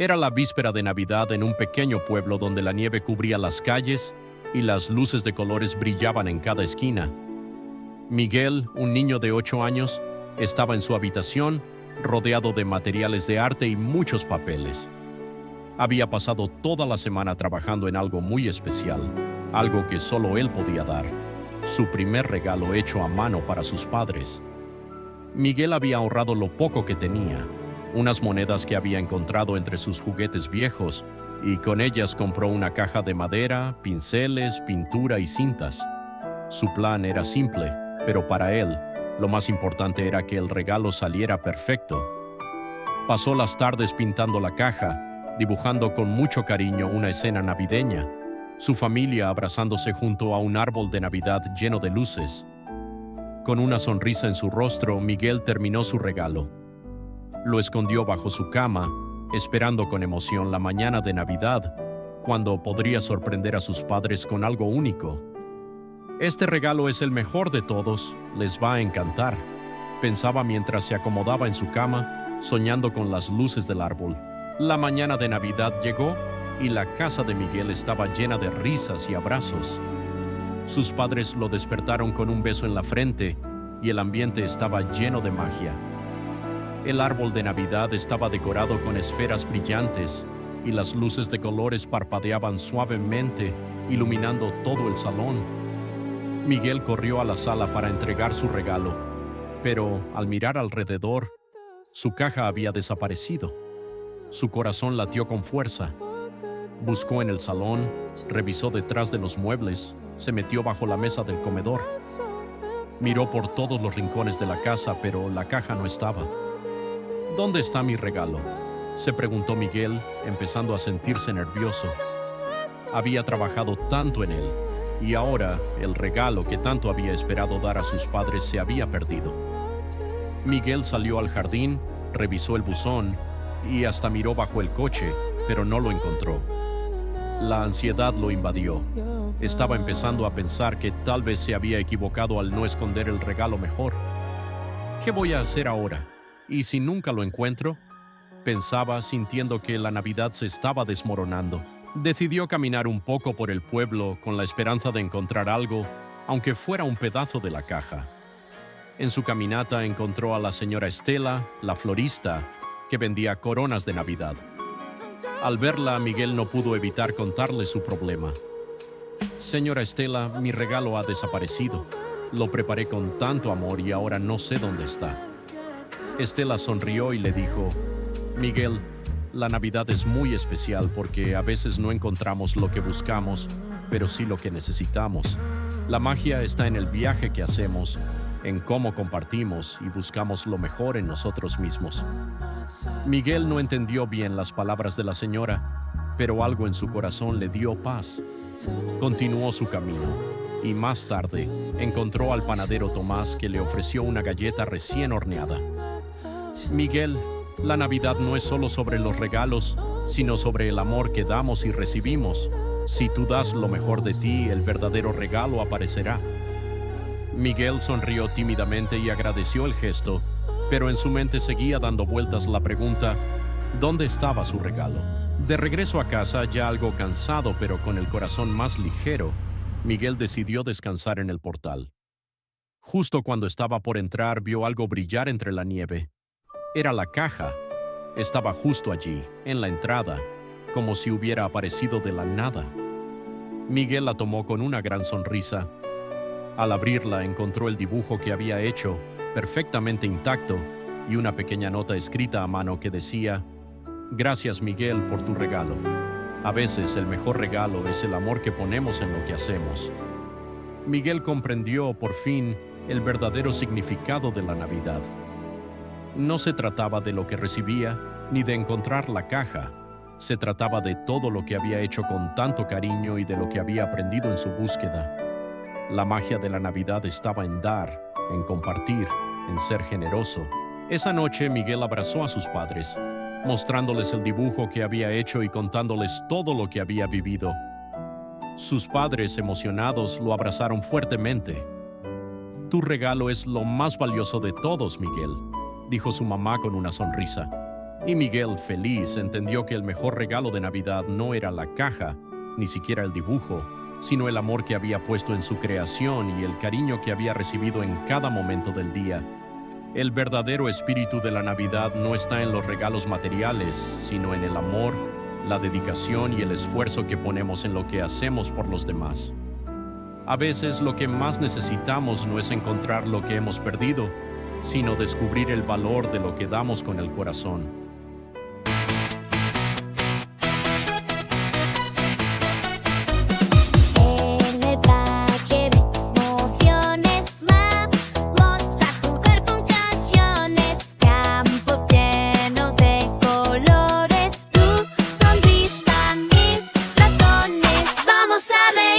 Era la víspera de Navidad en un pequeño pueblo donde la nieve cubría las calles y las luces de colores brillaban en cada esquina. Miguel, un niño de 8 años, estaba en su habitación, rodeado de materiales de arte y muchos papeles. Había pasado toda la semana trabajando en algo muy especial, algo que solo él podía dar, su primer regalo hecho a mano para sus padres. Miguel había ahorrado lo poco que tenía, unas monedas que había encontrado entre sus juguetes viejos, y con ellas compró una caja de madera, pinceles, pintura y cintas. Su plan era simple, pero para él, lo más importante era que el regalo saliera perfecto. Pasó las tardes pintando la caja, dibujando con mucho cariño una escena navideña, su familia abrazándose junto a un árbol de Navidad lleno de luces. Con una sonrisa en su rostro, Miguel terminó su regalo. Lo escondió bajo su cama, esperando con emoción la mañana de Navidad, cuando podría sorprender a sus padres con algo único. Este regalo es el mejor de todos, les va a encantar, pensaba mientras se acomodaba en su cama, soñando con las luces del árbol. La mañana de Navidad llegó y la casa de Miguel estaba llena de risas y abrazos. Sus padres lo despertaron con un beso en la frente y el ambiente estaba lleno de magia. El árbol de Navidad estaba decorado con esferas brillantes y las luces de colores parpadeaban suavemente, iluminando todo el salón. Miguel corrió a la sala para entregar su regalo, pero al mirar alrededor, su caja había desaparecido. Su corazón latió con fuerza. Buscó en el salón, revisó detrás de los muebles, se metió bajo la mesa del comedor. Miró por todos los rincones de la casa, pero la caja no estaba. ¿Dónde está mi regalo?, se preguntó Miguel, empezando a sentirse nervioso. Había trabajado tanto en él, y ahora el regalo que tanto había esperado dar a sus padres se había perdido. Miguel salió al jardín, revisó el buzón y hasta miró bajo el coche, pero no lo encontró. La ansiedad lo invadió. Estaba empezando a pensar que tal vez se había equivocado al no esconder el regalo mejor. ¿Qué voy a hacer ahora? ¿Y si nunca lo encuentro?, pensaba, sintiendo que la Navidad se estaba desmoronando. Decidió caminar un poco por el pueblo con la esperanza de encontrar algo, aunque fuera un pedazo de la caja. En su caminata encontró a la señora Estela, la florista, que vendía coronas de Navidad. Al verla, Miguel no pudo evitar contarle su problema. «Señora Estela, mi regalo ha desaparecido. Lo preparé con tanto amor y ahora no sé dónde está». Estela sonrió y le dijo: «Miguel, la Navidad es muy especial porque a veces no encontramos lo que buscamos, pero sí lo que necesitamos. La magia está en el viaje que hacemos, en cómo compartimos y buscamos lo mejor en nosotros mismos». Miguel no entendió bien las palabras de la señora, pero algo en su corazón le dio paz. Continuó su camino y más tarde encontró al panadero Tomás, que le ofreció una galleta recién horneada. «Miguel, la Navidad no es solo sobre los regalos, sino sobre el amor que damos y recibimos. Si tú das lo mejor de ti, el verdadero regalo aparecerá». Miguel sonrió tímidamente y agradeció el gesto, pero en su mente seguía dando vueltas la pregunta: ¿dónde estaba su regalo? De regreso a casa, ya algo cansado pero con el corazón más ligero, Miguel decidió descansar en el portal. Justo cuando estaba por entrar, vio algo brillar entre la nieve. Era la caja. Estaba justo allí, en la entrada, como si hubiera aparecido de la nada. Miguel la tomó con una gran sonrisa. Al abrirla, encontró el dibujo que había hecho, perfectamente intacto, y una pequeña nota escrita a mano que decía: «Gracias, Miguel, por tu regalo. A veces el mejor regalo es el amor que ponemos en lo que hacemos». Miguel comprendió, por fin, el verdadero significado de la Navidad. No se trataba de lo que recibía, ni de encontrar la caja. Se trataba de todo lo que había hecho con tanto cariño y de lo que había aprendido en su búsqueda. La magia de la Navidad estaba en dar, en compartir, en ser generoso. Esa noche, Miguel abrazó a sus padres, mostrándoles el dibujo que había hecho y contándoles todo lo que había vivido. Sus padres, emocionados, lo abrazaron fuertemente. «Tu regalo es lo más valioso de todos, Miguel», dijo su mamá con una sonrisa. Y Miguel, feliz, entendió que el mejor regalo de Navidad no era la caja, ni siquiera el dibujo, sino el amor que había puesto en su creación y el cariño que había recibido en cada momento del día. El verdadero espíritu de la Navidad no está en los regalos materiales, sino en el amor, la dedicación y el esfuerzo que ponemos en lo que hacemos por los demás. A veces lo que más necesitamos no es encontrar lo que hemos perdido, sino descubrir el valor de lo que damos con el corazón.